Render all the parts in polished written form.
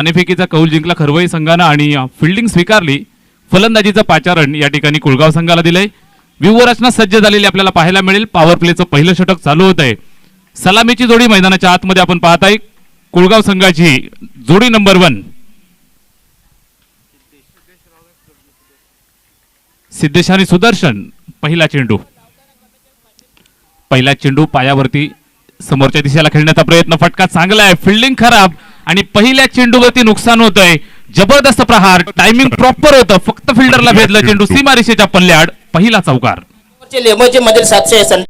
नाणेफेकीचा कौल जिंकला खरवई संघानं आणि फिल्डिंग स्वीकारली. फलंदाजीचं पाचारण या ठिकाणी कुळगाव संघाला दिलंय. व्यूहरचना सज्ज झालेली आपल्याला पाहायला मिळेल. पॉवर प्लेचं पहिलं षटक चालू होत आहे. सलामीची जोडी मैदानाच्या आतमध्ये आपण पाहताय. कुळगाव संघाची जोडी नंबर 1 सिद्धेश आणि सुदर्शन. पहिला चेंडू पायावरती समोरच्या दिशेला खेळण्याचा प्रयत्न. फटका चांगला आहे. फिल्डिंग खराब आणि पहिल्या चेंडूवरती नुकसान होत आहे. जबरदस्त प्रहार. टायमिंग प्रॉपर होतं. फक्त फिल्डरला भेदलं चेंडू सीमारेषेच्या पल्ल्याआड. पहिला चौकार. मधील 700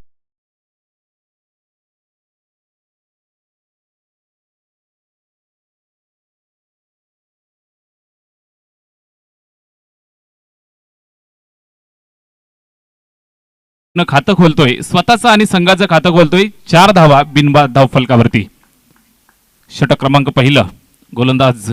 खातं खोलतोय. स्वतःचं आणि संघाचं खातं खोलतोय. 4 धावा बिनबाद धाव फलकावरती. षटक क्रमांक पहिलं. गोलंदाज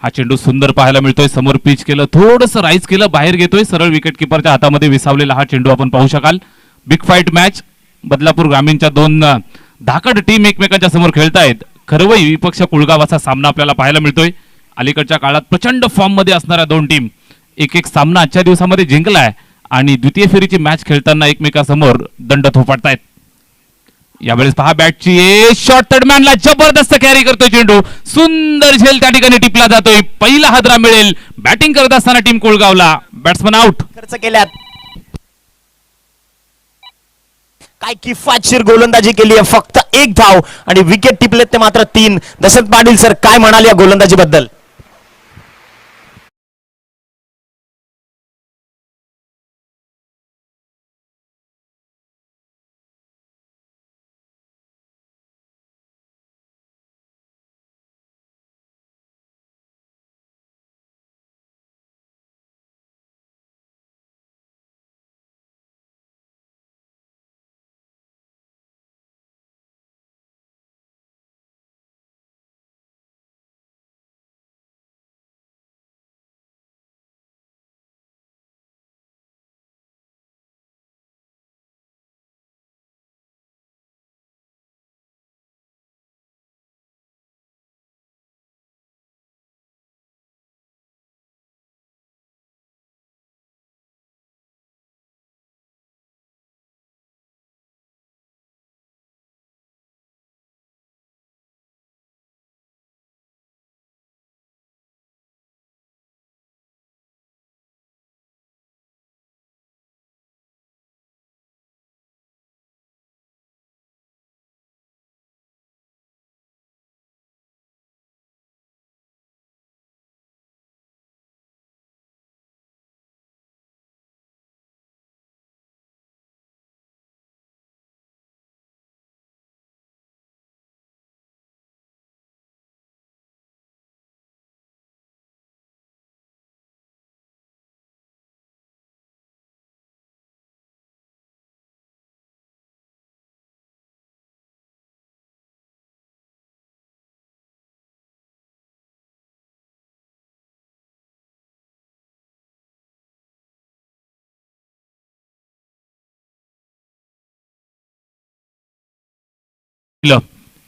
हा चेंडू सुंदर पाहायला मिळतोय. समोर पिच केलं. थोडंसं राईज केलं. बाहेर घेतोय. सरळ विकेट किपरच्या हातामध्ये विसावलेला हा चेंडू आपण पाहू शकाल. Big fight match. बदलापूर ग्रामीणच्या 2 धाकड टीम एकमेकांच्या समोर खेळतायत. खरवई विपक्ष कुळगावाचा सामना आपल्याला पाहायला मिळतोय. अलीकडच्या काळात प्रचंड फॉर्म मध्ये असणाऱ्या 2 टीम एक सामना आजच्या दिवसामध्ये जिंकलाय आणि द्वितीय फेरीची मॅच खेळताना एकमेकांसमोर दंड थोपटतायत. यावेळेस पहा बॅटची शॉर्ट थर्डमॅनला जबरदस्त कॅरी करतोय चेंडू. सुंदर झेल त्या ठिकाणी टिपला जातोय. पहिला हादरा मिळेल बॅटिंग करत असताना टीम कुळगावला. Batsman out. खर्च केल्यात. काय किफायतशीर गोलंदाजी केली आहे. फक्त 1 धाव आणि विकेट टिपलेत ते मात्र 3. दशरथ पाटील सर काय म्हणाल या गोलंदाजी बद्दल?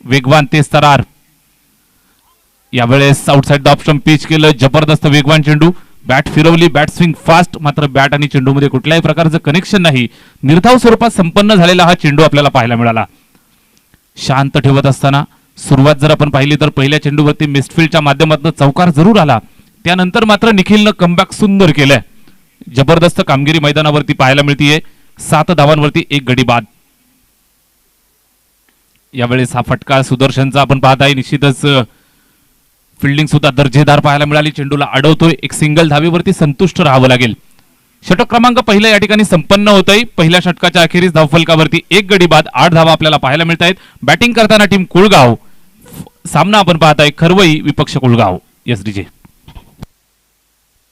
वेगवान तेज तरार. यावेळेस आउटसाइड द ऑप्शन पिच केलं. जबरदस्त वेगवान चेंडू. बॅट फिरवली. Bat swing fast. मात्र बॅट आणि चेंडू मध्ये कुठल्याही प्रकारचं कनेक्शन नाही. निर्धाव स्वरूपात संपन्न झालेला हा चेंडू आपल्याला पाहायला मिळाला. शांत ठेवत असताना सुरुवात जर आपण पाहिली तर पहिल्या चेंडूवरती मिस्टफील्डच्या माध्यमातून चौकार जरूर आला. त्यानंतर मात्र निखिलनं कमबॅक सुंदर केलंय. जबरदस्त कामगिरी मैदानावरती पाहायला मिळतीये. 7 धावांवरती 1 गडी बाद. यावेळेस हा फटका सुदर्शनचा आपण पाहताय. निश्चितच फिल्डिंग सुद्धा दर्जेदार पाहायला मिळाली. चेंडूला अडवतोय. एक सिंगल धावेवरती संतुष्ट राहावं लागेल. षटक क्रमांक पहिला या ठिकाणी संपन्न होतोय. पहिल्या षटकाच्या अखेरीस धावफलकावरती 1 गडी बाद. 8 धावा आपल्याला पाहायला मिळत आहेत. बॅटिंग करताना टीम कुळगाव. सामना आपण पाहताय खरवई विपक्ष कुळगाव. Yes DJ.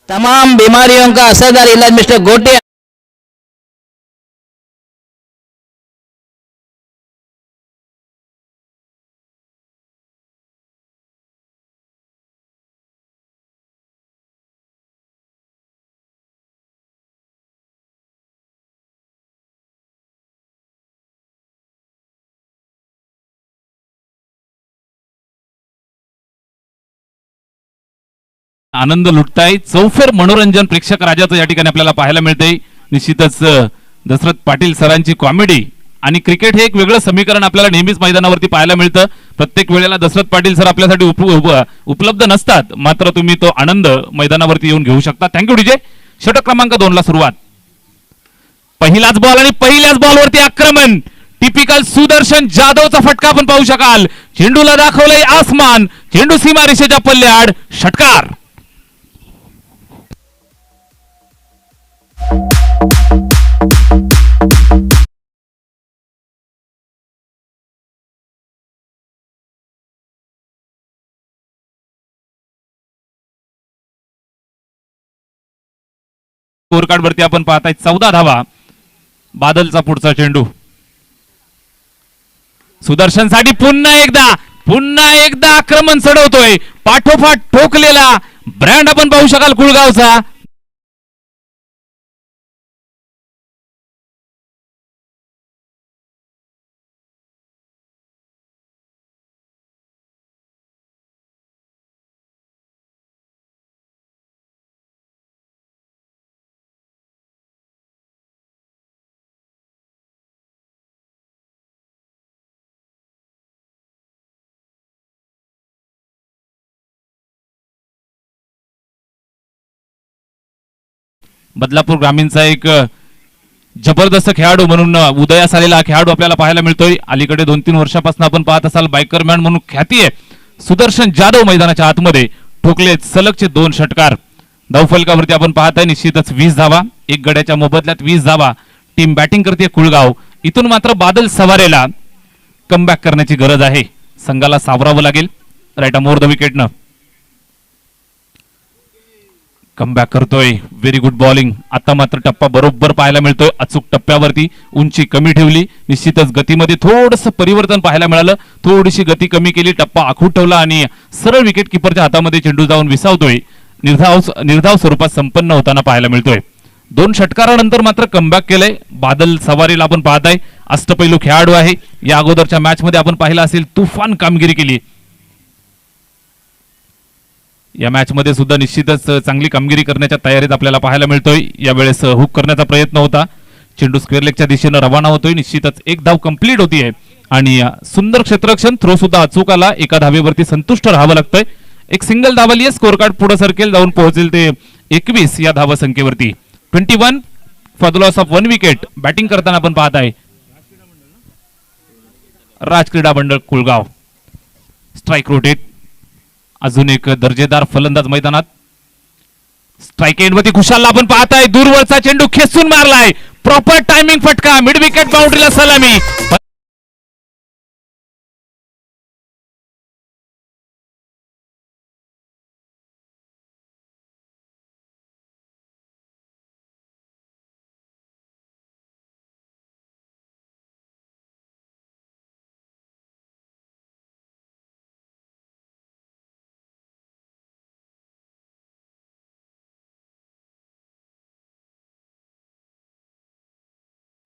तमाम बीमारियों का असरदार इलाज मिस्टर गोटे आनंद लुटताय. चौफेर मनोरंजन प्रेक्षक राजाचं या ठिकाणी आपल्याला पाहायला मिळतंय. निश्चितच दशरथ पाटील सरांची कॉमेडी आणि क्रिकेट हे एक वेगळं समीकरण आपल्याला नेहमीच मैदानावरती पाहायला मिळतं. प्रत्येक वेळेला दशरथ पाटील सर आपल्यासाठी उपलब्ध नसतात, मात्र तुम्ही तो आनंद मैदानावरती येऊन घेऊ शकता. Thank you DJ. षटक क्रमांक 2 ला सुरुवात. पहिलाच बॉल आणि पहिल्याच बॉलवरती आक्रमण. टिपिकल सुदर्शन जाधवचा फटका आपण पाहू शकाल. चेंडूला दाखवलंय आसमान, चेंडू सीमारेषेच्या पल्ल्याआड. षटकार. स्कोर कार्ड वरती आपण पाहताय 14 धावा. बादलचा पुढचा चेंडू सुदर्शन साठी पुन्हा एकदा आक्रमण चढवतोय. पाठोपाठ ठोकलेला ब्रँड आपण पाहू शकाल कुळगावचा. बदलापूर ग्रामीणचा एक जबरदस्त खेळाडू म्हणून उदयास आलेला खेळाडू आपल्याला पाहायला मिळतोय. अलीकडे 2-3 वर्षापासून आपण पाहत असाल बायकरमॅन म्हणून ख्याती आहे. सुदर्शन जाधव मैदानाच्या आतमध्ये ठोकले सलगचे 2 षटकार. धावफलकावरती आपण पाहताय निश्चितच 20 धावा. एक गड्याच्या मोबदल्यात 20 धावा. टीम बॅटिंग करते कुळगाव. इथून मात्र बादल सवारेला कमबॅक करण्याची गरज आहे. संघाला सावरावं लागेल. राईट मोर द विकेटनं कमबॅक करतोय. Very good bowling. आता मात्र टप्पा बरोबर पाहायला मिळतोय. अचूक टप्प्यावरती उंची कमी ठेवली. निश्चितच गतीमध्ये थोडंसं परिवर्तन पाहायला मिळालं. थोडीशी गती कमी केली, टप्पा आखूड ठेवला आणि सरळ विकेट किपरच्या हातामध्ये चेंडू जाऊन विसावतोय. निर्धाव स्वरूपात संपन्न होताना पाहायला मिळतोय. 2 षटकारानंतर मात्र कमबॅक केलंय. बादल सवारीला आपण पाहताय. अष्टपैलू खेळाडू आहे. या अगोदरच्या मॅच मध्ये आपण पाहिलं असेल तुफान कामगिरी केली. या मॅच मध्ये सुद्धा निश्चितच चांगली कामगिरी करण्याच्या तयारीत आपल्याला पाहायला मिळतोय. यावेळेस हुक करण्याचा प्रयत्न होता. चेंडू स्क्वेअर लेगच्या दिशेनं रवाना होतोय. निश्चितच एक धाव कंप्लीट होतीये आणि सुंदर क्षेत्ररक्षण. थ्रो सुद्धा अचूक आला. एका धावेवरती संतुष्ट राहावं लागतंय. एक सिंगल धावाली आहे. स्कोर कार्ड पुढे सरकेल, जाऊन पोहोचेल ते 21 या धावा संख्येवरती. 21 for the loss of 1 wicket. Batting करताना आपण पाहताय राज क्रीडा मंडळ कुळगाव. Strike rotate. अजून एक दर्जेदार फलंदाज मैदानात. स्ट्राईक एंडवरती खुशालला आपण पाहताय. दूरवरचा चेंडू खेचून मारलाय. प्रॉपर टायमिंग फटका. मिड विकेट बाउंड्रीला सलामी.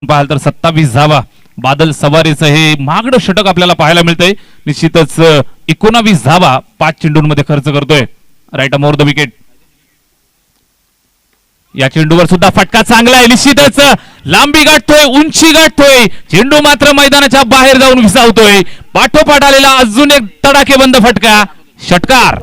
पाहाल तर 27 धावा. बादल सवारीचं हे महागडं षटक आपल्याला पाहायला मिळतंय. निश्चितच 19 धावा 5 चेंडूंमध्ये खर्च करतोय. Right over the wicket. या चेंडूवर सुद्धा फटका चांगला आहे. निश्चितच लांबी गाठतोय, उंची गाठतोय. चेंडू मात्र मैदानाच्या बाहेर जाऊन विसावतोय. पाठोपाठ आलेला अजून एक तडाखेबंद फटका. षटकार.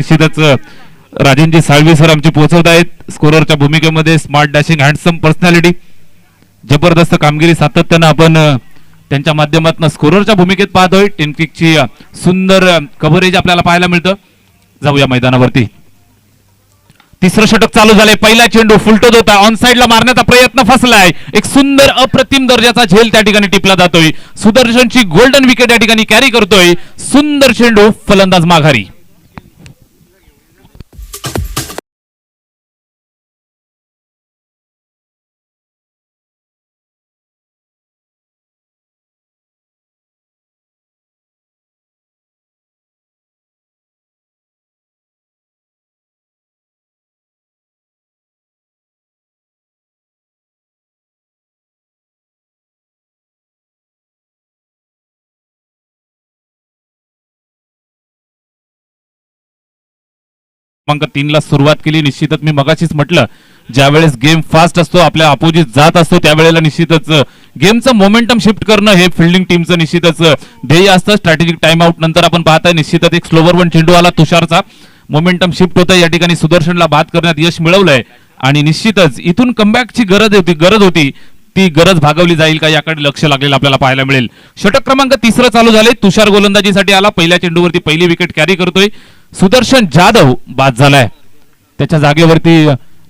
निश्चितच राजेंद्र साळवी सर आमचे पोहोचवत आहेत स्कोररच्या भूमिकेमध्ये. स्मार्ट डॅशिंग हँडसम पर्सनॅलिटी, जबरदस्त कामगिरी सातत्यानं आपण त्यांच्या माध्यमातून स्कोररच्या भूमिकेत पाहतोय. टेनकिकची सुंदर कव्हरेज आपल्याला पाहायला मिळतं. जाऊया मैदानावरती. तिसरं षटक चालू झालंय. पहिला चेंडू फुलटत होता, ऑन साइडला मारण्याचा प्रयत्न फसलाय. एक सुंदर अप्रतिम दर्जाचा झेल त्या ठिकाणी टिपला जातोय. सुदर्शनची गोल्डन विकेट या ठिकाणी कॅरी करतोय. सुंदर चेंडू, फलंदाज माघारी. क्रमांक 3 ला सुरुवात केली. निश्चितच मी मगाशीच म्हटलं, ज्यावेळेस गेम फास्ट असतो, आपल्या अपोजिट जात असतो, त्यावेळेला निश्चितच गेमचं मोमेंटम शिफ्ट करणं हे फिल्डिंग टीमचं निश्चितच ध्येय असतं. स्ट्रॅटेजिक टाइम आउट नंतर आपण पाहताय निश्चितच एक स्लोवर वन चेंडू आला तुषारचा. मोमेंटम शिफ्ट होतं, या ठिकाणी सुदर्शनला बाद करण्यात यश मिळवलंय आणि निश्चितच इथून कमबॅकची गरज होती ती गरज भागवली जाईल का याकडे लक्ष लागलेलं आपल्याला पाहायला मिळेल. षटक क्रमांक 3 चालू झाले. तुषार गोलंदाजीसाठी आला. पहिल्या चेंडूवरती पहिली विकेट कॅरी करतोय. सुदर्शन जाधव बाद झालाय. त्याच्या जागेवरती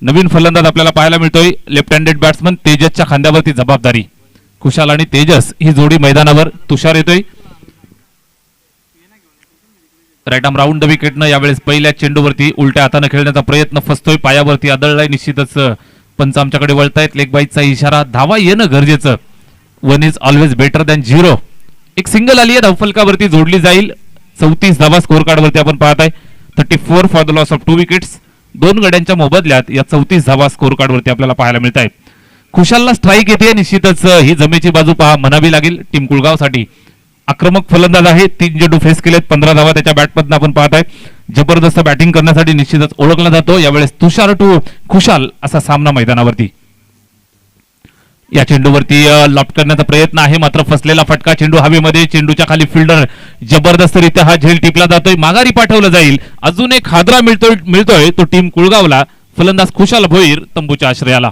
नवीन फलंदाज आपल्याला पाहायला मिळतोय. लेफ्ट हँडेड बॅट्समन तेजसच्या खांद्यावरती जबाबदारी. खुशाल आणि तेजस ही जोडी मैदानावर. तुषार येतोय. राईट आर्म राऊंड द विकेटनं यावेळेस पहिल्या चेंडूवरती उलट्या हाताने खेळण्याचा प्रयत्न फसतोय. पायावरती आदळलाय. निश्चितच पंच आमच्याकडे वळतायत. लेग बाईटचा इशारा. धावा येणं गरजेचं. 1 इज ऑलवेज बेटर दॅन 0. एक सिंगल आली आहे, धावफलकावरती जोडली जाईल. 34 धावा स्कोर कार्ड वरती आपण पाहताय. 34 for the loss of 2 wickets. 2 गड्यांच्या मोबदल्यात या 34 धावा स्कोर कार्ड वरती आपल्याला पाहायला मिळत आहेत. खुशालला स्ट्राईक येते. निश्चितच ही जमेची बाजू म्हणावी लागेल टीम कुळगावसाठी. आक्रमक फलंदाज आहे. 3 चेंडू फेस केलेत. 15 धावा त्याच्या बॅटमधून आपण पाहताय. जबरदस्त बॅटिंग करण्यासाठी निश्चितच ओळखला जातो. यावेळेस तुषार टू खुशाल असा सामना मैदानावरती. या चेंडूवरती लॉफ्ट करण्याचा प्रयत्न आहे, मात्र फसलेला फटका. चेंडू हवेमध्ये. चेंडूच्या खाली फिल्डर जबरदस्तरित्या हा झेल टिपला जातोय. माघारी पाठवलं जाईल. अजून एक हादरा मिळतोय तो टीम कुळगावला. फलंदाज खुशाल भोईर तंबूच्या आश्रयाला.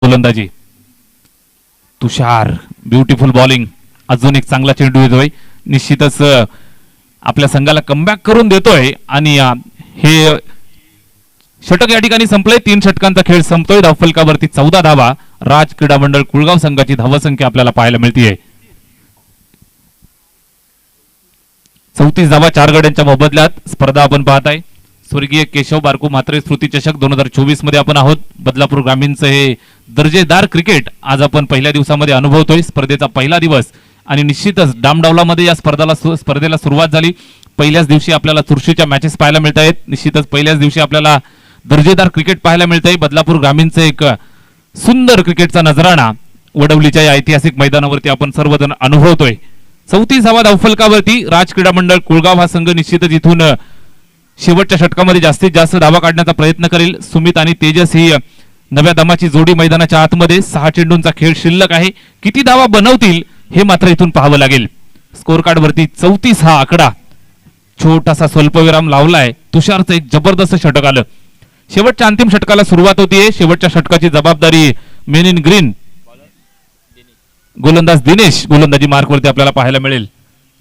गोलंदाजी. तुषार ब्युटिफुल बॉलिंग. अजून एक चांगला चेंडू येतोय, निश्चितच आपल्या संघाला कमबॅक करून देतोय आणि हे षटक या ठिकाणी संपलंय. 3 षटकांचा खेळ संपतोय. धावफलकावरती 14 धावा राज क्रीडा मंडळ कुळगाव संघाची धावसंख्या आपल्याला पाहायला मिळतीये. 34 धावा 4 गड्यांच्या मोबदल्यात स्पर्धा आपण पाहताय. स्वर्गीय केशव बारकू म्हात्रे स्मृती चषक 2024 मध्ये आपण आहोत. बदलापूर ग्रामीणचं हे दर्जेदार क्रिकेट आज आपण पहिल्या दिवसामध्ये अनुभवतोय. स्पर्धेचा पहिला दिवस आणि निश्चितच डामडावलामध्ये या स्पर्धेला सुरुवात झाली. पहिल्याच दिवशी आपल्याला चुरशीच्या मॅचेस पाहायला मिळत आहेत. निश्चितच पहिल्याच दिवशी आपल्याला दर्जेदार क्रिकेट पाहायला मिळतंय. बदलापूर ग्रामीणचं एक सुंदर क्रिकेटचा नजराणा वडवलीच्या या ऐतिहासिक मैदानावरती आपण सर्वजण अनुभवतोय. 34 धावा धावफलकावरती राज क्रीडा मंडळ कुळगाव हा संघ निश्चितच इथून शेवटच्या षटकामध्ये जास्तीत जास्त धावा काढण्याचा प्रयत्न करेल. सुमित आणि तेजस ही नव्या दमाची जोडी मैदानाच्या आतमध्ये. 6 चेंडूंचा खेळ शिल्लक आहे. किती धावा बनवतील हे मात्र इथून पाहावं लागेल. स्कोर कार्ड वरती 34 हा आकडा. छोटासा स्वल्पविराम लावलाय. तुषारचं एक जबरदस्त षटक आलं. शेवटच्या अंतिम षटकाला सुरुवात होतीये. शेवटच्या षटकाची जबाबदारी मेन इन ग्रीन गोलंदाज दिनेश गोलंदाजी मार्कवरती आपल्याला पाहायला मिळेल.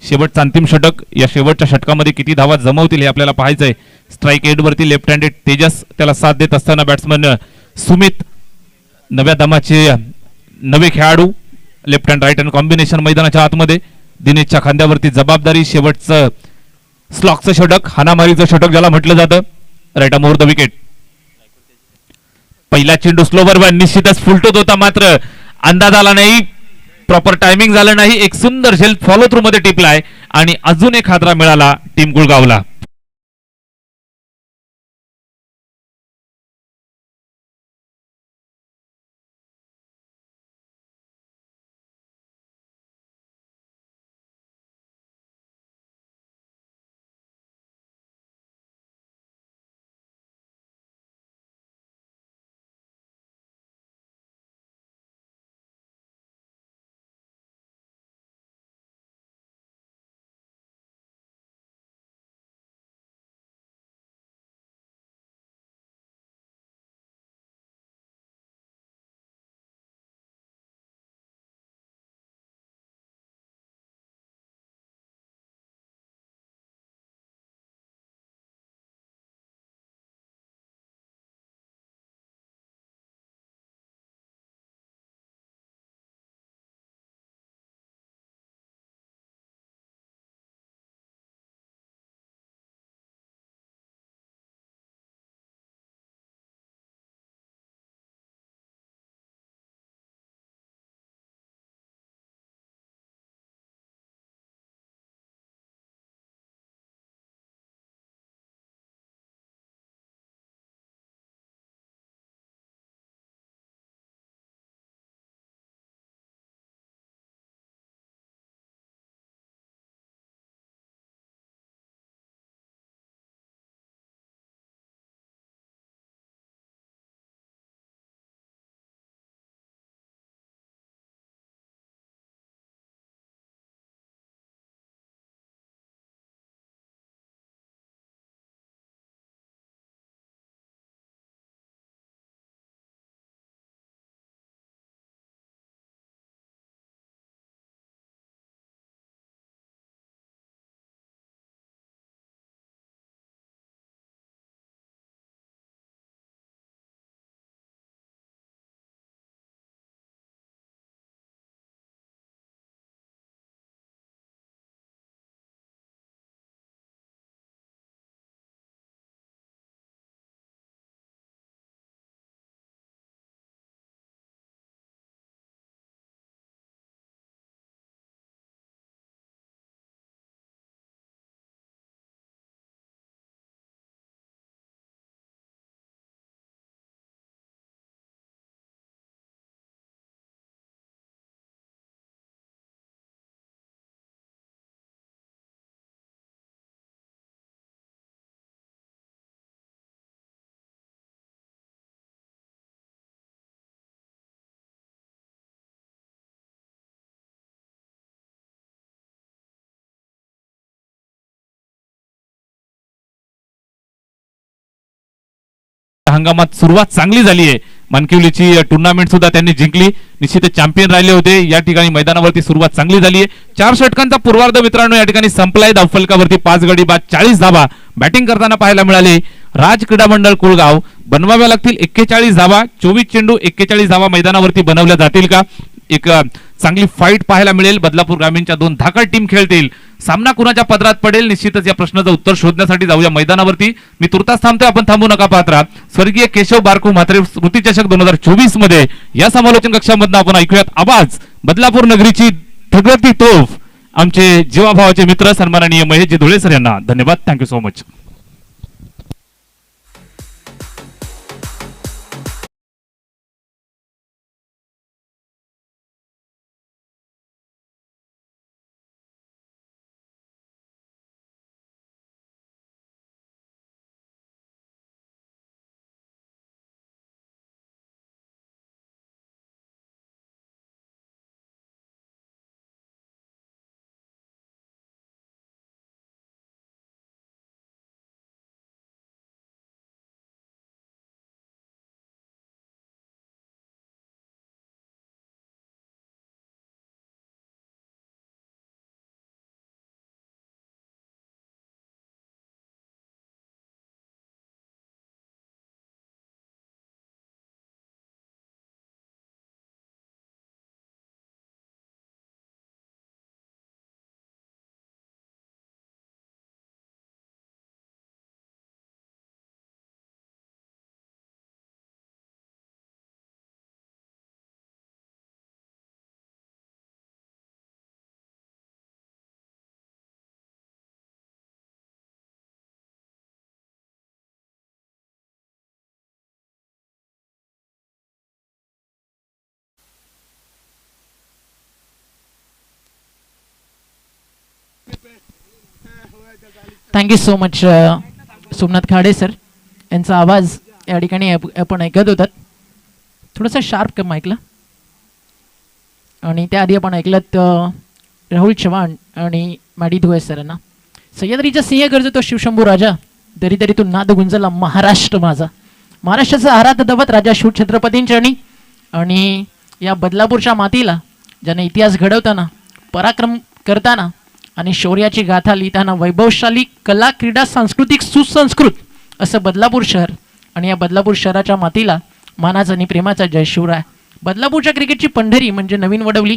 शेवटचं अंतिम षटक. या शेवटच्या षटकामध्ये किती धावा जमवतील हे आपल्याला पाहायचंय. स्ट्राईक एट वरती लेफ्ट हँडेड तेजस, त्याला साथ देत असताना बॅट्समन सुमित. नव्या दमाचे नवे खेळाडू left hand right hand combination मैदानाच्या आतमध्ये. दिनेशच्या खांद्यावरती जबाबदारी. शेवटचं स्लॉकचं षटक, हानामारीचं षटक ज्याला म्हटलं जातं. Right over the wicket. पहिला चेंडू स्लोवर वन निश्चितच फुलटत होता, मात्र अंदाज आला नाही. प्रॉपर टायमिंग झालं नाही. एक सुंदर झेल फॉलो थ्रू मध्ये टिपलाय आणि अजून एक हादरा मिळाला टीम गुळगावला. हंगामात सुरुवात चांगली झाली आहे. मानकिवलीची टुर्नामेंट सुद्धा त्यांनी जिंकली, निश्चित चॅम्पियन राहिले होते. या ठिकाणी मैदानावरती सुरुवात चांगली झाली आहे. 4 षटकांचा पूर्वार्ध मित्रांनो या ठिकाणी संपलाय. धावफलकावरती 5 गडी बाद 40 धावा बॅटिंग करताना पाहायला मिळाले. राज क्रीडा मंडळ कुळगाव बनवाव्या लागतील 41 धावा. 24 चेंडू 41 धावा मैदानावरती बनवल्या जातील का? एक चांगली फाईट पाहायला मिळेल. बदलापूर ग्रामीणच्या 2 धाकड टीम खेळतील. सामना कुणाच्या पदरात पडेल निश्चितच या प्रश्नाचं उत्तर शोधण्यासाठी जाऊया मैदानावरती. मी तुर्तास थांबतोय, आपण थांबू नका पाहत राहा. स्वर्गीय केशव बारकू म्हात्रे स्मृती चषक 2024 मध्ये या समालोचन कक्षामधून आपण ऐकूयात आवाज बदलापूर नगरीची ठगवती तोफ आमचे जीवाभावाचे मित्र सन्माननीय महेशजी धुळे सर यांना धन्यवाद. Thank you so much. Thank you so much Somnath Khade sir. यांचा आवाज या ठिकाणी आपण ऐकत होतात. थोडंसं शार्प कम ऐकलं. आणि त्याआधी आपण ऐकलं राहुल चव्हाण आणि मॅडी धुळे सरांना. सह्याद्रीचा सिंह गरजतो शिवशंभू राजा, दरी दरी तू नाद गुंजला महाराष्ट्र माझा. महाराष्ट्राचा आराध दवत राजा शिवछत्रपतींचरणी. आणि या बदलापूरच्या मातीला ज्याने इतिहास घडवताना, पराक्रम करताना आणि शौर्याची गाथा लिहिताना वैभवशाली कला क्रीडा सांस्कृतिक सुसंस्कृत असं बदलापूर शहर. आणि या बदलापूर शहराच्या मातीला मानाचा आणि प्रेमाचा जय शिवराय. बदलापूरच्या क्रिकेटची पंढरी म्हणजे नवीन वडवली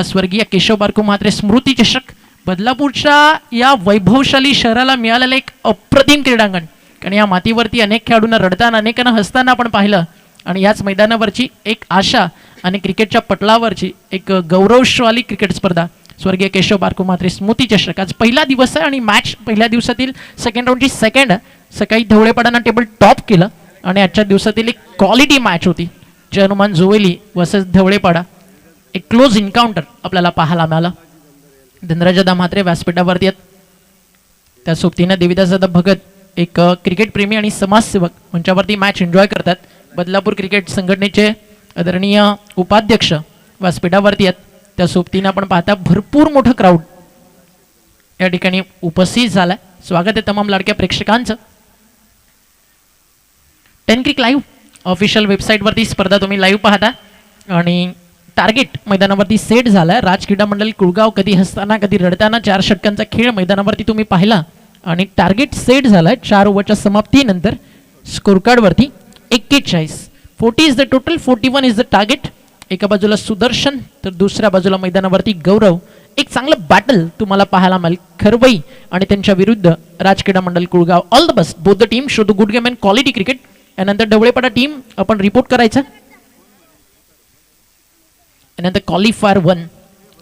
स्वर्गीय केशव बारकू म्हात्रे स्मृती चषक. बदलापूरच्या या वैभवशाली शहराला मिळालेलं एक अप्रतिम क्रीडांगण. कारण या मातीवरती अनेक खेळाडूंना रडताना, अनेकांना हसताना आपण पाहिलं. आणि याच मैदानावरची एक आशा आणि क्रिकेटच्या पटलावरची एक गौरवशाली क्रिकेट स्पर्धा स्वर्गीय केशव बारकू म्हात्रे स्मृती चषक. आज पहिला दिवस आहे आणि मॅच पहिल्या दिवसातील सेकंड राऊंडची सेकंड. सकाळी धवळेपाडांना टेबल टॉप केलं आणि आजच्या दिवसातील एक क्वालिटी मॅच होती. जय हनुमान जोवेली वर्सेस धवळेपाडा. एक क्लोज इन्काउंटर आपल्याला पाहायला मिळालं. धनराजदा म्हात्रे व्यासपीठावरती आहेत. त्या सोबतीनं देविदासदादा भगत एक क्रिकेट प्रेमी आणि समाजसेवक मंचावरती मॅच एन्जॉय करतात. बदलापूर क्रिकेट संघटनेचे आदरणीय उपाध्यक्ष व्यासपीठावरती आहेत. त्या सोबतीनं आपण पाहता भरपूर मोठं क्राऊड या ठिकाणी उपस्थित झालाय. स्वागत आहे तमाम लाडक्या प्रेक्षकांचं. 10 क्रिक लाईव्ह ऑफिशियल वेबसाईटवरती स्पर्धा तुम्ही लाईव्ह पाहता. आणि टार्गेट मैदानावरती सेट झालाय. राज क्रीडा मंडळ कुळगाव कधी हसताना कधी रडताना 4 षटकांचा खेळ मैदानावरती तुम्ही पाहिला. आणि टार्गेट सेट झालाय 4 ओव्हरच्या समाप्तीनंतर. स्कोर कार्डवरती 41. 40 is the total, 41 is the target. एका बाजूला सुदर्शन तर दुसऱ्या बाजूला मैदानावरती गौरव. एक चांगलं बॅटल तुम्हाला पाहायला मिळेल. खरवई आणि त्यांच्या विरुद्ध राज क्रीडा मंडळ Kulgaon. All the best both the team. Show the good game and quality cricket. यानंतर ढवळेपाडा टीम आपण रिपोर्ट करायचं. यानंतर क्वालिफायर 1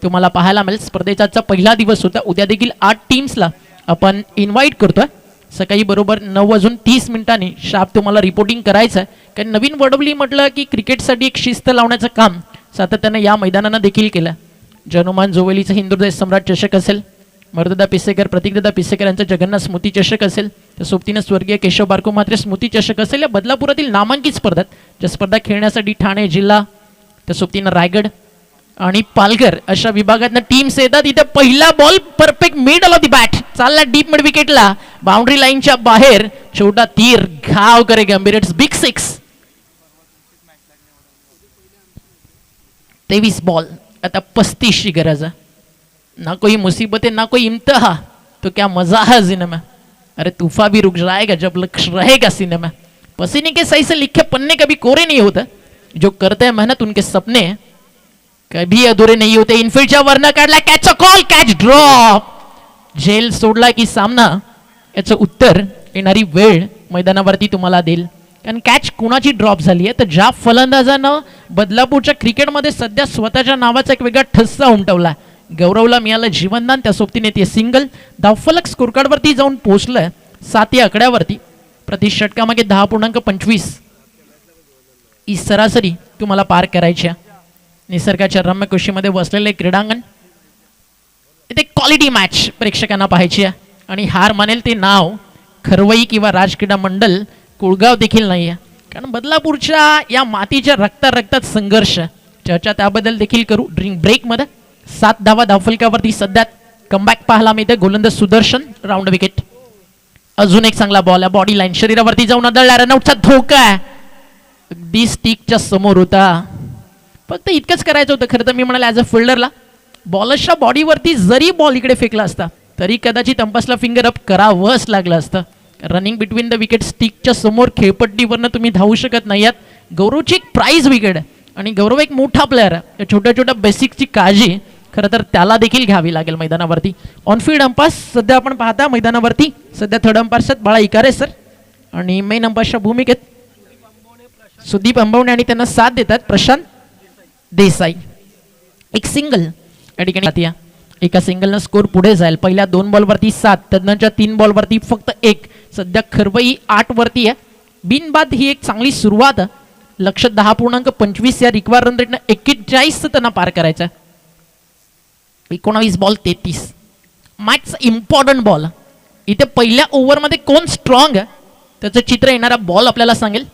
तुम्हाला पाहायला मिळेल. स्पर्धेचा आजचा पहिला दिवस होता. उद्या देखील 8 टीम्सला आपण इन्व्हाइट करतोय. सकाळी बरोबर 9:30 शार्प तुम्हाला रिपोर्टिंग करायचं आहे. कारण नवीन वडवली म्हटलं की क्रिकेटसाठी एक शिस्त लावण्याचं काम सातत्यानं या मैदानानं देखील केलं. जय हनुमान जोवेलीचं हिंदुहृदय सम्राट चषक असेल, मरुदादा पिसेकर प्रतीकदादा पिसेकर यांचा जगन्नाथ स्मृती चषक असेल, त्या सोबतीनं स्वर्गीय केशव बारकू म्हात्रे स्मृती चषक असेल. या बदलापुरातील नामांकित स्पर्धेत ज्या स्पर्धा खेळण्यासाठी ठाणे जिल्हा, त्या सोबतीनं रायगड आणि पालघर अशा विभागातनं टीम्स येतात. इथे पहिला ball perfect middle of the bat चालला डीप मिड विकेटला, बाउंड्री लाईनच्या बाहेर. छोटा तीर घाव करे गंभीर. It's big 6. 23 बॉल, आता 35 की गरज है। ना कोई मुसीबतें ना कोई इम्तहा, तो क्या मजा है जिंदगी में। अरे तूफा भी रुक जाएगा जब लक्ष्य रहेगा सीने में। पसीने के सही से लिखे पन्ने कभी कोरे नहीं होते, जो करते हैं मेहनत उनके सपने कभी अधूरे नहीं होते। इनफिल्डच्या वरनं काढला, कॅच कॉल, कॅच ड्रॉप, झेल सोडला की सामना याचं उत्तर येणारी वेळ मैदानावरती तुम्हाला देईल। कारण कॅच कुणाची ड्रॉप झाली आहे, तर ज्या फलंदाजानं बदलापूरच्या क्रिकेटमध्ये सध्या स्वतःच्या नावाचा एक वेगळा ठस्सा उमटवला, गौरवला मिळालं जीवनदान, त्या सोबतीने ते सिंगल धावफलक स्कोरकार्डवरती जाऊन पोहोचलंय 7 या आकड्यावरती। प्रति षटकामागे 10.25 ही सरासरी तुम्हाला पार करायची आहे। निसर्गाच्या रम्य कुशीमध्ये बसलेले क्रीडांगण, इथे क्वालिटी मॅच प्रेक्षकांना पाहायची आहे आणि हार मानेल ते नाव खरवई किंवा राजक्रीडा मंडल कुळगाव देखील नाही आहे। कारण बदलापूरच्या या मातीच्या रक्तात संघर्ष, चर्चा त्याबद्दल देखील करू ड्रिंक ब्रेकमध्ये। 7 धावा धावफलकावरती सध्या कमबॅक पाहायला मिळते। गोलंदाज सुदर्शन राऊंड विकेट। अजून एक चांगला बॉल आहे, बॉडी लाईन शरीरावरती जाऊन आदळला, रनआउटचा धोका आहे, अगदी स्टिकच्या समोर होता। फक्त इतकंच करायचं होतं खरं तर, मी म्हणाले ॲज अ फिल्डरला बॉलरच्या बॉडीवरती जरी बॉल इकडे फेकला असता तरी कदाचित अंपासला फिंगर अप करावंच लागलं असतं। रनिंग बिटवीन द विकेट, स्टिकच्या समोर खेळपट्टीवरनं तुम्ही धावू शकत नाही आहात। गौरवची एक प्राइज विकेट आहे आणि गौरव एक मोठा प्लेअर आहे, छोट्या छोट्या बेसिकची काळजी खरं तर त्याला देखील घ्यावी लागेल मैदानावरती। ऑनफिल्ड अंपास सध्या आपण पाहता मैदानावरती सध्या थर्ड अंपायर्स आहेत बाळा इकारे सर, आणि मेन अंपायरच्या भूमिकेत सुदीप अंबवणे आणि त्यांना साथ देतात प्रशांत देसाई। एक सिंगल या ठिकाणी जातीय, एका सिंगलनं स्कोर पुढे जाईल। पहिल्या 2 बॉलवरती 7, त्यानंतरच्या 3 बॉलवरती फक्त 1। सध्या खरवई 8 वरती आहे। बिनबाद ही एक चांगली सुरुवात आहे। लक्ष 10.25 या रिक्वायर रन रेटनं 41 त्यांना पार करायचं आहे। 19 बॉल 33, मॅच इम्पॉर्टंट बॉल। इथे पहिल्या ओव्हरमध्ये कोण स्ट्रॉंग आहे त्याचं चित्र येणारा बॉल आपल्याला सांगेल।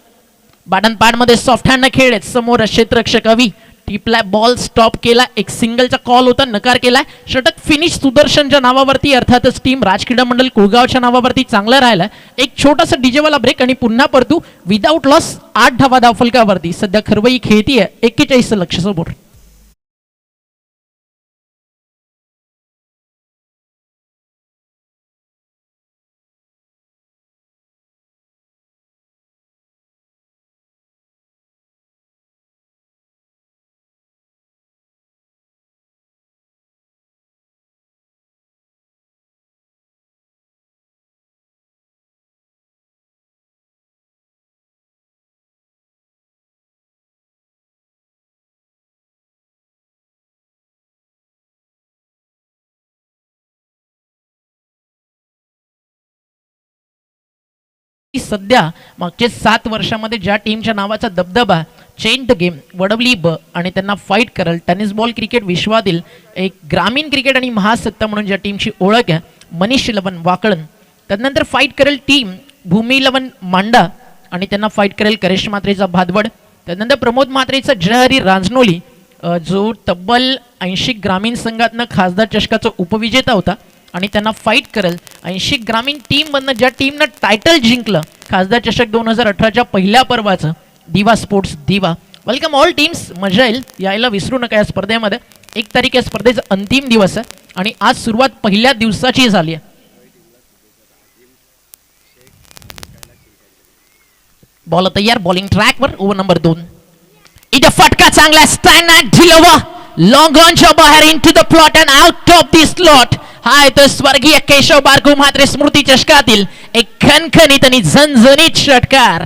बॅटन पॅडमध्ये सॉफ्ट हँड खेळ आहेत, समोर क्षेत्ररक्षक कवी टिपला, बॉल स्टॉप केला, एक सिंगलचा कॉल होता, नकार केलाय। षटक फिनिश सुदर्शनच्या नावावरती, अर्थातच टीम राजक्रीडा मंडल कुळगावच्या नावावरती चांगलं राहिलं। एक छोटासा डीजेवाला ब्रेक आणि पुन्हा परतू विदाउट लॉस 8 धावा धावफलकावरती सध्या खरवई खेळतीये 41 लक्ष समोर। सध्या मागच्या 7 वर्षामध्ये ज्या टीमच्या नावाचा दबदबा चेंज गेम वडवली ब आणि त्यांना फाईट करेल टेनिस बॉल क्रिकेट विश्वातील एक ग्रामीण क्रिकेट आणि महासत्ता म्हणून ज्या टीमची ओळख आहे मनीष 11 वाकळण, त्यानंतर फाईट करेल टीम भूमी 11 मांडा आणि त्यांना फाईट करेल करेश मात्रेचा भादवड, त्यानंतर प्रमोद मात्रेचा जयहरी रांजनोली जो तब्बल 80 ग्रामीण संघातनं खासदार चषकाचा उपविजेता होता आणि त्यांना फाईट करेल 80 ग्रामीण टीम मधनं ज्या टीमनं टायटल जिंकलं खासदार चषक 2018च्या पहिल्या पर्वाचं दिवा स्पोर्ट्स दिवा। वेलकम ऑल टीम्स, मजा येईल, यायला विसरू नका या स्पर्धेमध्ये। 1 तारीख या स्पर्धेचा अंतिम दिवस आहे आणि आज सुरुवात पहिल्या दिवसाची झाली आहे। बॉल तयार, बॉलिंग ट्रॅकवर, ओव्हर नंबर 2। इथे फटका चांगला, स्टँड अँड ढिलवा लॉंग ऑनच्या बाहेर into the plot and out of the slot. हा तो स्वर्गीय केशव बारकू म्हात्रे स्मृती चषकातील एक खणखणीत आणि झणझणीत षटकार।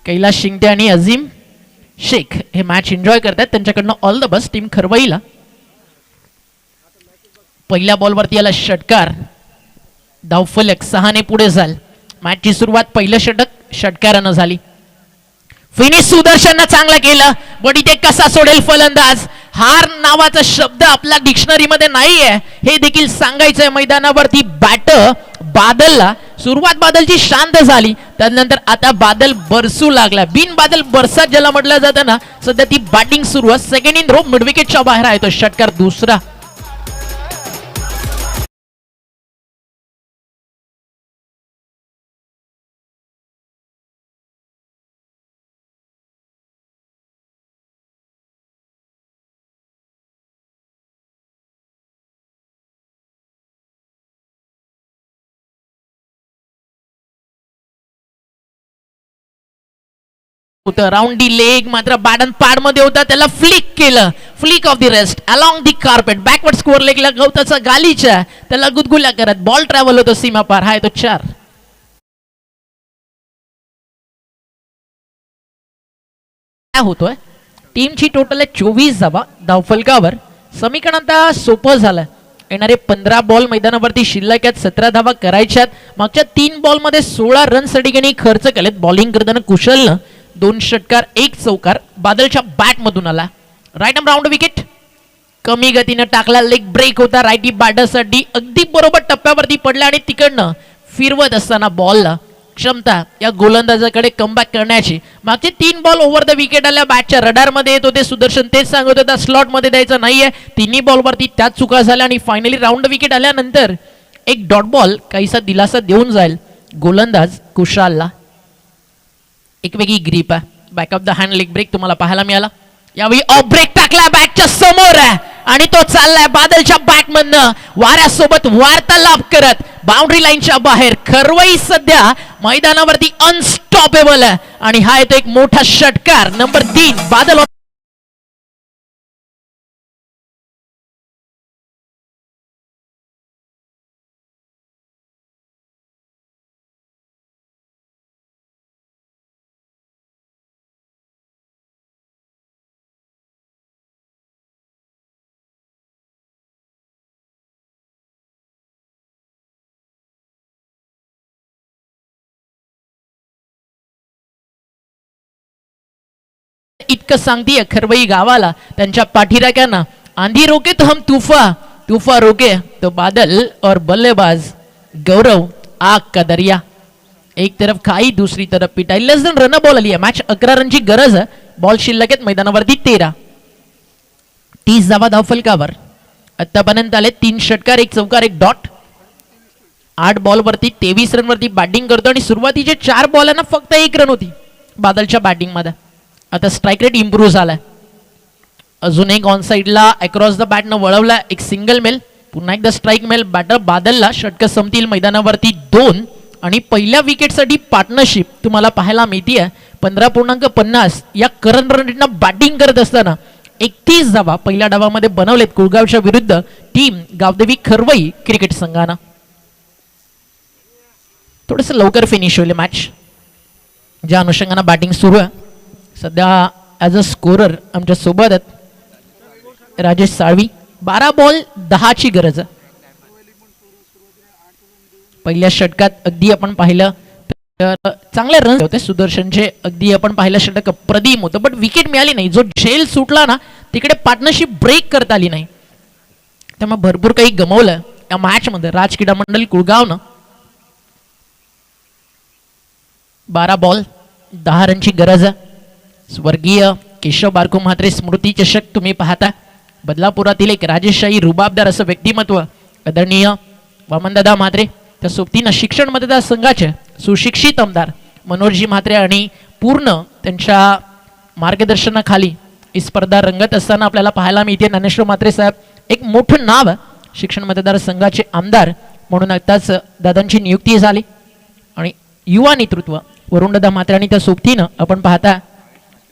कैलास शिंगटे आणि अजीम शेख हे मॅच एन्जॉय करतात, त्यांच्याकडनं ऑल द बेस्ट टीम खरवईला। पहिल्या बॉलवरती आला षटकार, धावफलक 6 ने पुढे झाल। मॅचची सुरुवात पहिलं षटक षटकारानं झाली। फिनिश सुदर्शननं चांगलं केलं, बट इथे कसा सोडेल फलंदाज, हार नावाचा शब्द आपल्या डिक्शनरी मध्ये नाहीये हे देखील सांगायचंय मैदानावरती। बॅटर बादलला सुरुवात बादलची शांत झाली, त्यानंतर आता बादल बरसू लागला। बिन बादल बरसात ज्याला म्हटलं जातं ना, सध्या ती बॅटिंग सुरू आहे। सेकंड इन रो मिड विकेटच्या बाहेर आहे तो षटकार दुसरा। होतं राऊंड दी लेग, मात्र बॅडन पॅड मध्ये होता, त्याला फ्लिक केलं, flick off the rest along the carpet, backward square लेगला गवताचा गालीच्या त्याला गुदगुल्या करत बॉल ट्रॅव्हल होतो सीमा पार. हा येतो 4. काय होतोय टीमची टोटल आहे 24 धावा धावफलकावर. समीकरण आता सोपं झालं. येणारे 15 बॉल मैदानावरती शिल्लक आहेत, 17 धावा करायच्यात. मागच्या 3 बॉल मध्ये 16 रन सडिगणी खर्च केलेत. बॉलिंग करताना कुशलनं 2 षटकार 1 चौकार बादलच्या बॅट मधून आला. राईट आर्म राऊंड विकेट कमी गतीनं टाकला, लेग ब्रेक होता राईटी बॅटरसाठी, अगदी बरोबर टप्प्यावरती पडला आणि तिकडनं फिरवत असताना बॉलला क्षमता या गोलंदाजाकडे कमबॅक करण्याची. मागचे 3 बॉल ओव्हर द विकेट आल्या, बॅटच्या रडार मध्ये येत होते. सुदर्शन तेच सांगत होता स्लॉट मध्ये द्यायचं नाहीये. तिन्ही बॉलवरती त्याच चुका झाल्या आणि फायनली राऊंड विकेट आल्यानंतर एक डॉट बॉल काहीसा दिलासा देऊन जाईल गोलंदाज कुशालला. एक वेगळी ग्रीप आहे. Back of the hand leg break तुम्हाला पाहायला मिळाला. यावेळी ऑफ ब्रेक टाकला बॅटच्या समोर आहे आणि तो चाललाय बादलच्या बॅट मधनं वाऱ्यासोबत वार्तालाप करत बाउंड्री लाईनच्या बाहेर. खरवई सध्या मैदानावरती अनस्टॉपेबल आहे आणि हा येतो एक मोठा षटकार. नंबर 3 बादल. इतकं सांगतीये खरवई गावाला त्यांच्या पाठीराख्यांना, आंधी रोके तो हम तूफा, तूफा रोके तो बादल और बल्लेबाज गौरव आग का दरिया. एक तरफ खाई दुसरी तरफ पिटाई. लेस देन रन बॉल आली आहे. मॅच 11 रनची गरज आहे. बॉल शिल्लक आहेत मैदानावरती 13. 30 धावा धावफलकावर. आतापर्यंत आले 3 षटकार 1 चौकार 1 डॉट. 8 बॉल वरती 23 रन वरती बॅटिंग करतो आणि सुरुवातीचे 4 बॉलांना फक्त 1 रन होती बादलच्या बॅटिंग मध्ये. आता स्ट्राईक रेट इम्प्रूव्ह झालाय. अजून एक ऑन साइडला अक्रॉस द बॅट न वळवला, एक सिंगल मेल. पुन्हा एकदा स्ट्राईक मेल. बॅटर बादलला षटक संपतील मैदानावरती 2 आणि पहिल्या विकेटसाठी पार्टनरशिप तुम्हाला पाहायला मिळतीये. 15.50 या करंट रन रेटनं बॅटिंग करत असताना 31 धावा पहिल्या डावामध्ये बनवलेत कुळगावच्या विरुद्ध टीम गावदेवी खरवई क्रिकेट संघानं. थोडस लवकर फिनिश होईल मॅच ज्या अनुषंगानं बॅटिंग सुरू आहे. सध्या ॲज अ स्कोरर आमच्या सोबत आहेत राजेश साळवी. 12 बॉल 10 ची गरज आहे. पहिल्या षटकात अगदी आपण पाहिलं तर चांगले रन होते सुदर्शनचे. अगदी आपण पाहिलं षटक अप्रतिम होतं, बट विकेट मिळाली नाही. जो झेल सुटला ना तिकडे पार्टनरशिप ब्रेक करता आली नाही. त्यामुळे भरपूर काही गमवलं या मॅच मध्ये राज क्रीडा मंडळ कुळगावनं. 12 बॉल 10 रनची गरज आहे. स्वर्गीय केशव बारको म्हात्रे स्मृती चषक तुम्ही पाहता. बदलापुरातील एक राजेशाही रुबाबदार असं व्यक्तिमत्व आदरणीय वामनदादा म्हात्रे. त्या सोबतीनं शिक्षण मतदारसंघाचे सुशिक्षित आमदार मनोहरजी म्हात्रे आणि पूर्ण त्यांच्या मार्गदर्शनाखाली ही स्पर्धा रंगत असताना आपल्याला पाहायला मिळते. ज्ञानेश्वर म्हात्रे साहेब एक मोठं नाव शिक्षण मतदारसंघाचे आमदार म्हणून आताच दादांची नियुक्ती झाली आणि युवा नेतृत्व वरुणदादा म्हात्रे आणि त्या सोबतीनं आपण पाहता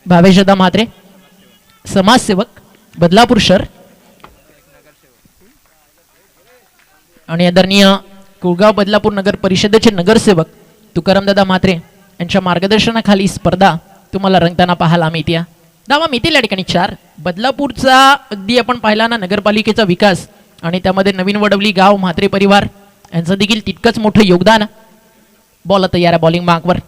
भावेशदा म्हात्रे समाजसेवक बदलापूर शहर आणि आदरणीय कुळगाव बदलापूर नगर परिषदेचे नगरसेवक तुकारामदादा म्हात्रे यांच्या मार्गदर्शनाखाली स्पर्धा तुम्हाला रंगताना पाहायला मिळते. दावा मिळतील या ठिकाणी 4. बदलापूरचा अगदी आपण पाहिला ना नगरपालिकेचा विकास आणि त्यामध्ये नवीन वडवली गाव म्हात्रे परिवार यांचं देखील तितकंच मोठं योगदान. बॉल तयार आहे बॉलिंग मार्कवर.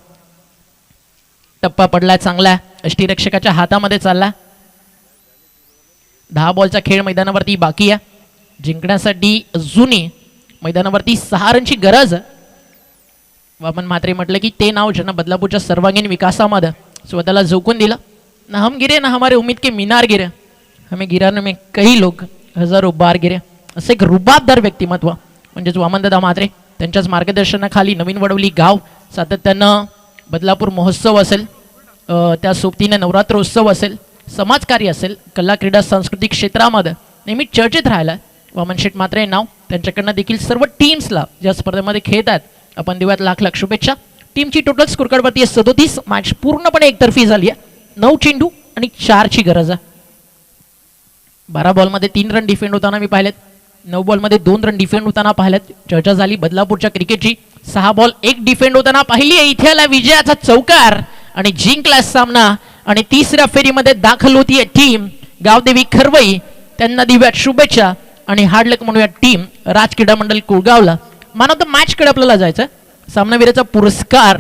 टप्पा पडलाय चांगला, अष्टीरक्षकाच्या हातामध्ये चालला. 10 बॉलचा खेळ मैदानावरती बाकी आहे. जिंकण्यासाठी अजूनही मैदानावरती 6 रनची गरज. वामन म्हात्रे म्हटलं की ते नाव ज्यांना बदलापूरच्या सर्वांगीण विकासामध्ये स्वतःला झोकून दिलं. ना हम गिरे ना हमारे उम्मीद के मीनार गिरे, हमें गिराने में कई लोग हजारों बार गिरे. असं एक रुबाबदार व्यक्तिमत्व म्हणजेच वामनदादा म्हात्रे. त्यांच्याच मार्गदर्शनाखाली नवीन वडवली गाव सातत्यानं बदलापूर महोत्सव असेल, त्या सोबतीने नवरात्रोत्सव असेल, समाजकार्य असेल, कला क्रीडा सांस्कृतिक क्षेत्रामध्ये नेहमी चर्चेत राहिला. वामन शेठ म्हात्रे नाव त्यांच्याकडनं देखील सर्व टीम्सला ज्या स्पर्धेमध्ये खेळतात आपण देऊयात लाख लाख शुभेच्छा. टीमची टोटल स्कोर कार्ड वरती 37. मॅच पूर्णपणे एकतर्फी झाली आहे. 9 चेंडू आणि 4 ची गरज आहे. 12 बॉलमध्ये 3 रन डिफेंड होताना मी पाहिलेत. 9 बॉलमध्ये 2 रन डिफेंड होताना पाहिलेत. चर्चा झाली बदलापूरच्या क्रिकेटची. 6 बॉल 1 डिफेंड होताना पाहिली आहे. इथे आला विजयाचा चौकार आणि जिंकला सामना. आणि तिसऱ्या फेरीमध्ये दाखल होतीये टीम गावदेवी खरवई. त्यांना देऊयात शुभेच्छा आणि हार्ड लक म्हणूया टीम राज क्रीडा मंडळ कुळगावला. मॅन ऑफ द मॅच कडे आपल्याला जायचं. सामनावीराचा पुरस्कार